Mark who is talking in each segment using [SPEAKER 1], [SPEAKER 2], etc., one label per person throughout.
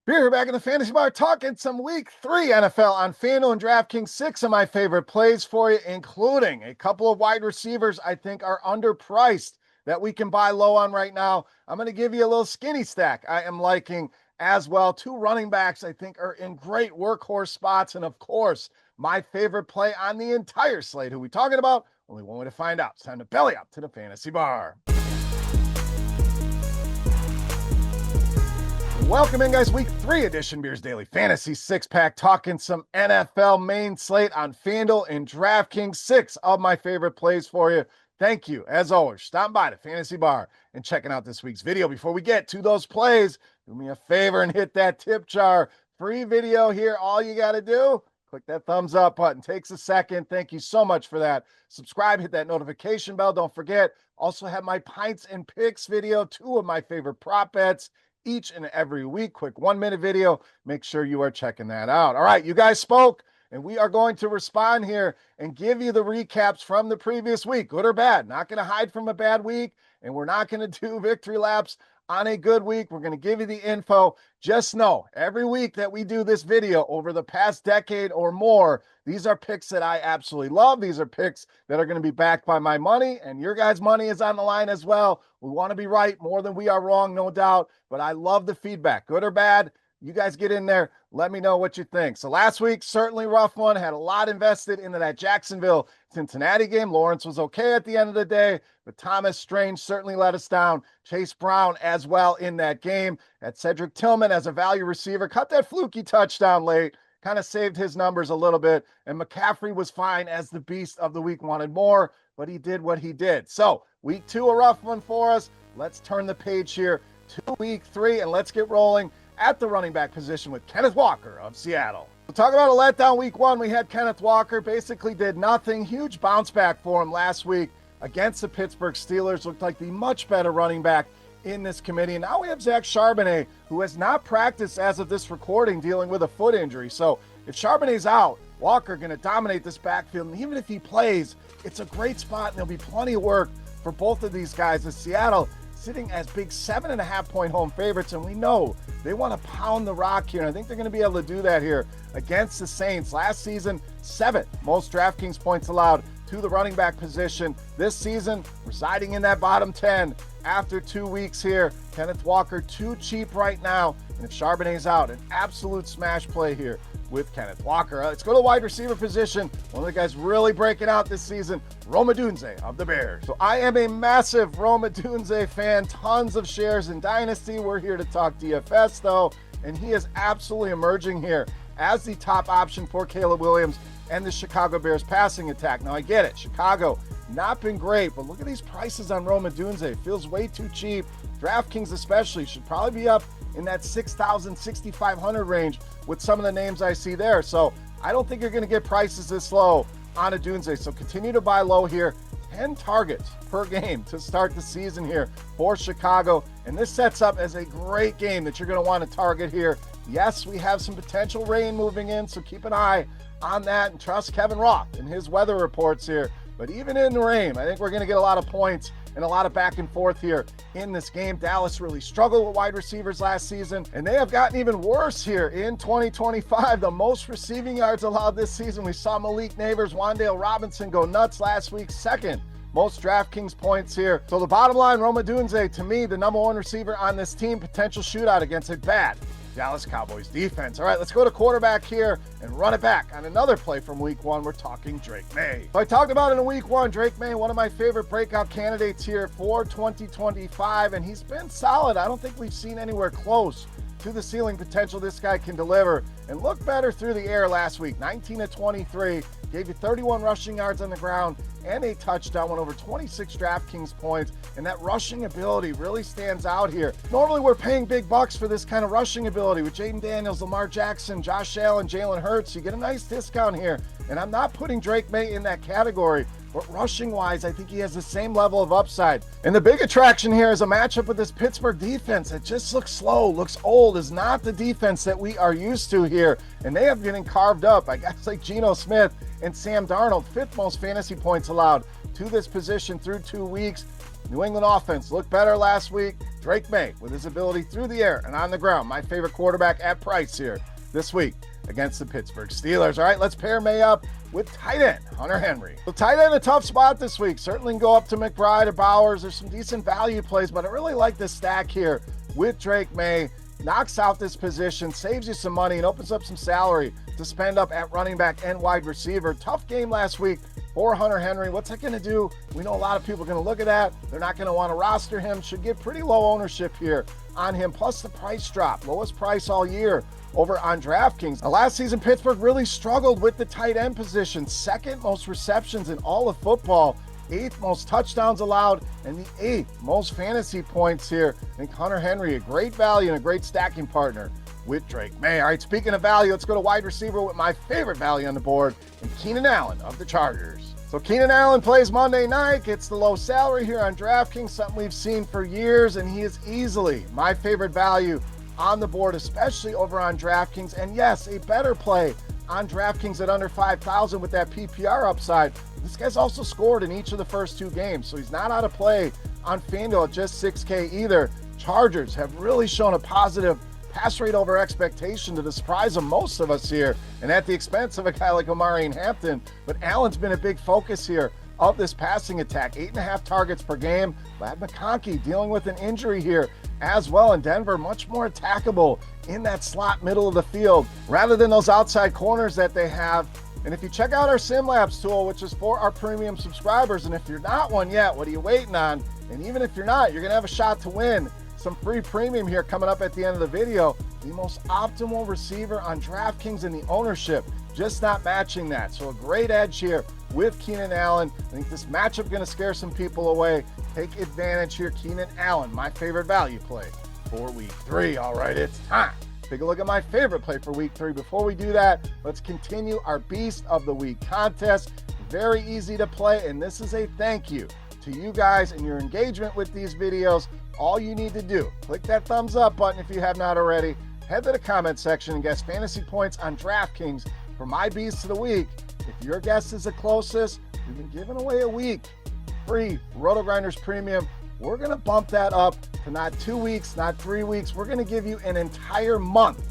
[SPEAKER 1] Beer here back in the fantasy bar talking some week 3 NFL on FanDuel and DraftKings. 6 of my favorite plays for you, including a couple of wide receivers I think are underpriced that we can buy low on right now. I'm going to give you a little skinny stack I am liking as well. 2 running backs I think are in great workhorse spots. And of course, my favorite play on the entire slate. Who we talking about? Only one way to find out. It's time to belly up to the fantasy bar. Welcome in, guys. Week 3 edition Beers Daily Fantasy 6-pack, talking some NFL main slate on FanDuel and DraftKings. 6 of my favorite plays for you. Thank you, as always, stopping by the Fantasy Bar and checking out this week's video. Before we get to those plays, do me a favor and hit that tip jar. Free video here. All you got to do, click that thumbs up button. Takes a second. Thank you so much for that. Subscribe, hit that notification bell. Don't forget, also have my Pints and Picks video, 2 of my favorite prop bets each and every week. Quick 1-minute video. Make sure you are checking that out. All right, you guys spoke, and we are going to respond here and give you the recaps from the previous week, good or bad. Not going to hide from a bad week, and we're not going to do victory laps on a good week. We're going to give you the info. Just know, every week that we do this video over the past decade or more, these are picks that I absolutely love. These are picks that are going to be backed by my money, and your guys' money is on the line as well. We want to be right more than we are wrong, no doubt, but I love the feedback, good or bad. You guys get in there. Let me know what you think. So last week, certainly rough one. Had a lot invested into that Jacksonville-Cincinnati game. Lawrence was okay at the end of the day, but Thomas Strange certainly let us down. Chase Brown as well in that game. Had Cedric Tillman as a value receiver. Cut that fluky touchdown late. Kind of saved his numbers a little bit. And McCaffrey was fine as the beast of the week. Wanted more, but he did what he did. So week 2, a rough one for us. Let's turn the page here to week 3, and let's get rolling at the running back position with Kenneth Walker of Seattle. We'll talk about a letdown week 1. We had Kenneth Walker, basically did nothing. Huge bounce back for him last week against the Pittsburgh Steelers. Looked like the much better running back in this committee. And now we have Zach Charbonnet, who has not practiced as of this recording, dealing with a foot injury. So if Charbonnet's out, Walker going to dominate this backfield. And even if he plays, it's a great spot, and there'll be plenty of work for both of these guys. As Seattle sitting as big 7.5-point home favorites, and we know they want to pound the rock here, and I think they're going to be able to do that here against the Saints. Last season, 7th most DraftKings points allowed to the running back position. This season, residing in that bottom 10 after 2 weeks here. Kenneth Walker, too cheap right now, and if Charbonnet's out, an absolute smash play here with Kenneth Walker. Let's go to the wide receiver position. One of the guys really breaking out this season, Rome Odunze of the Bears. So I am a massive Rome Odunze fan, tons of shares in Dynasty. We're here to talk DFS though, and he is absolutely emerging here as the top option for Caleb Williams and the Chicago Bears passing attack. Now I get it, Chicago not been great, but look at these prices on Rome Odunze. Feels way too cheap. DraftKings especially should probably be up in that 6,000, 6,500 range with some of the names I see there. So I don't think you're going to get prices this low on Odunze. So continue to buy low here. 10 targets per game to start the season here for Chicago. And this sets up as a great game that you're going to want to target here. Yes, we have some potential rain moving in, so keep an eye on that and trust Kevin Roth and his weather reports here. But even in the rain, I think we're going to get a lot of points and a lot of back and forth here in this game. Dallas really struggled with wide receivers last season, and they have gotten even worse here in 2025. The most receiving yards allowed this season. We saw Malik Neighbors, Wan'Dale Robinson go nuts last week. 2nd most DraftKings points here. So the bottom line, Rome Odunze, to me, the number 1 receiver on this team. Potential shootout against a bad Dallas Cowboys defense. All right, let's go to quarterback here and run it back on another play from week 1. We're talking Drake May. So I talked about it in week 1, Drake May, one of my favorite breakout candidates here for 2025, and he's been solid. I don't think we've seen anywhere close to the ceiling potential this guy can deliver, and look better through the air last week. 19 of 23, gave you 31 rushing yards on the ground and a touchdown, went over 26 DraftKings points, and that rushing ability really stands out here. Normally we're paying big bucks for this kind of rushing ability with Jaden Daniels, Lamar Jackson, Josh Allen, Jalen Hurts. You get a nice discount here, and I'm not putting Drake May in that category. But rushing-wise, I think he has the same level of upside. And the big attraction here is a matchup with this Pittsburgh defense. It just looks slow, looks old, is not the defense that we are used to here. And they have getting carved up by guys like Geno Smith and Sam Darnold. 5th most fantasy points allowed to this position through 2 weeks. New England offense looked better last week. Drake May, with his ability through the air and on the ground, my favorite quarterback at price here this week against the Pittsburgh Steelers. All right, let's pair May up with tight end Hunter Henry. So tight end, a tough spot this week. Certainly can go up to McBride or Bowers. There's some decent value plays, but I really like this stack here with Drake May. Knocks out this position, saves you some money, and opens up some salary to spend up at running back and wide receiver. Tough game last week for Hunter Henry. What's that going to do? We know a lot of people are going to look at that. They're not going to want to roster him. Should get pretty low ownership here on him. Plus the price drop, lowest price all year over on DraftKings. Now, last season, Pittsburgh really struggled with the tight end position. Second most receptions in all of football. 8th most touchdowns allowed, and the 8th most fantasy points here. I think Hunter Henry, a great value and a great stacking partner with Drake May. All right, speaking of value, let's go to wide receiver with my favorite value on the board, and Keenan Allen of the Chargers. So Keenan Allen plays Monday night, gets the low salary here on DraftKings, something we've seen for years, and he is easily my favorite value on the board, especially over on DraftKings. And yes, a better play on DraftKings at under 5,000 with that PPR upside. This guy's also scored in each of the first 2 games, so he's not out of play on FanDuel at just 6K either. Chargers have really shown a positive pass rate over expectation to the surprise of most of us here, and at the expense of a guy like Omari and Hampton. But Allen's been a big focus here of this passing attack. 8.5 targets per game. Ladd McConkey dealing with an injury here as well, in Denver, much more attackable in that slot middle of the field rather than those outside corners that they have. And if you check out our SimLabs tool, which is for our premium subscribers, and if you're not one yet, what are you waiting on? And even if you're not, you're going to have a shot to win some free premium here coming up at the end of the video. The most optimal receiver on DraftKings and the ownership just not matching that. So a great edge here with Keenan Allen. I think this matchup going to scare some people away. Take advantage here. Keenan Allen, my favorite value play for week 3. All right, it's time. Take a look at my favorite play for week 3. Before we do that, let's continue our Beast of the Week contest. Very easy to play, and this is a thank you to you guys and your engagement with these videos. All you need to do, click that thumbs up button if you have not already. Head to the comment section and guess fantasy points on DraftKings for my Beast of the Week. If your guess is the closest, we've been giving away a week free RotoGrinders Premium. We're going to bump that up to not 2 weeks, not 3 weeks. We're going to give you an entire month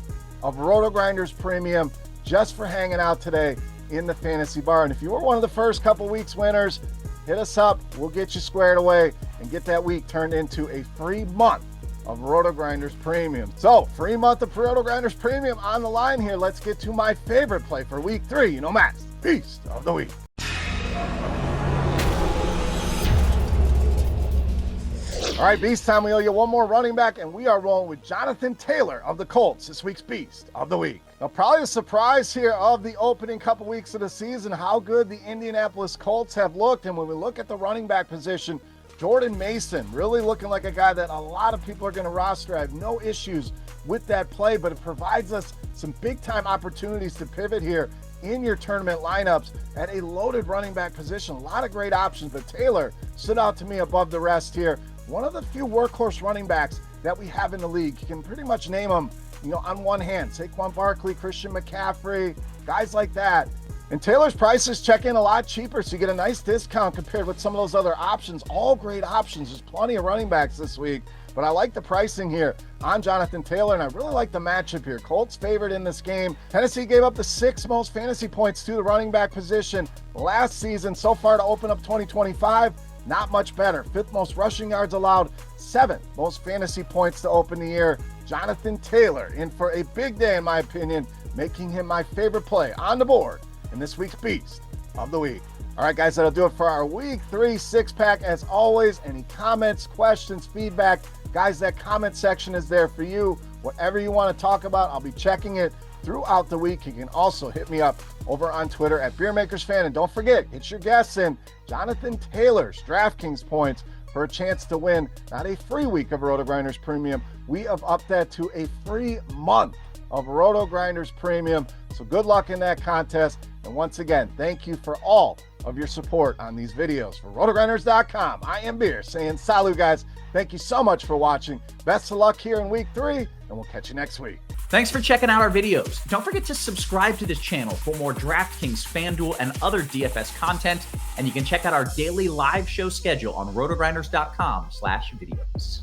[SPEAKER 1] of RotoGrinders Premium just for hanging out today in the Fantasy Bar. And if you were one of the first couple weeks winners, hit us up. We'll get you squared away and get that week turned into a free month of RotoGrinders Premium. So, free month of RotoGrinders Premium on the line here. Let's get to my favorite play for week 3. You know, Matt's Beast of the Week. All right, Beast time. We owe you one more running back, and we are rolling with Jonathan Taylor of the Colts, this week's Beast of the Week. Now, probably a surprise here of the opening couple weeks of the season, how good the Indianapolis Colts have looked. And when we look at the running back position, Jordan Mason really looking like a guy that a lot of people are going to roster. I have no issues with that play, but it provides us some big-time opportunities to pivot here in your tournament lineups at a loaded running back position. A lot of great options, but Taylor stood out to me above the rest here. One of the few workhorse running backs that we have in the league. You can pretty much name them, on one hand. Saquon Barkley, Christian McCaffrey, guys like that. And Taylor's prices check in a lot cheaper, so you get a nice discount compared with some of those other options. All great options. There's plenty of running backs this week, but I like the pricing here on Jonathan Taylor, and I really like the matchup here. Colts favored in this game. Tennessee gave up the 6th most fantasy points to the running back position last season. So far to open up 2025, not much better. 5th most rushing yards allowed, 7th most fantasy points to open the year. Jonathan Taylor in for a big day, in my opinion, making him my favorite play on the board in this week's Beast of the Week. All right, guys, that'll do it for our Week 3 6-pack. As always, any comments, questions, feedback, guys, that comment section is there for you. Whatever you want to talk about, I'll be checking it throughout the week. You can also hit me up over on Twitter at Beermakersfan. And don't forget, get your guess in Jonathan Taylor's DraftKings points for a chance to win not a free week of RotoGrinders Premium. We have upped that to a free month of RotoGrinders Premium. So good luck in that contest. And once again, thank you for all of your support on these videos. For RotoGrinders.com, I am Beer saying salut, guys. Thank you so much for watching. Best of luck here in week 3, and we'll catch you next week.
[SPEAKER 2] Thanks for checking out our videos. Don't forget to subscribe to this channel for more DraftKings, FanDuel, and other DFS content. And you can check out our daily live show schedule on RotoGrinders.com/videos.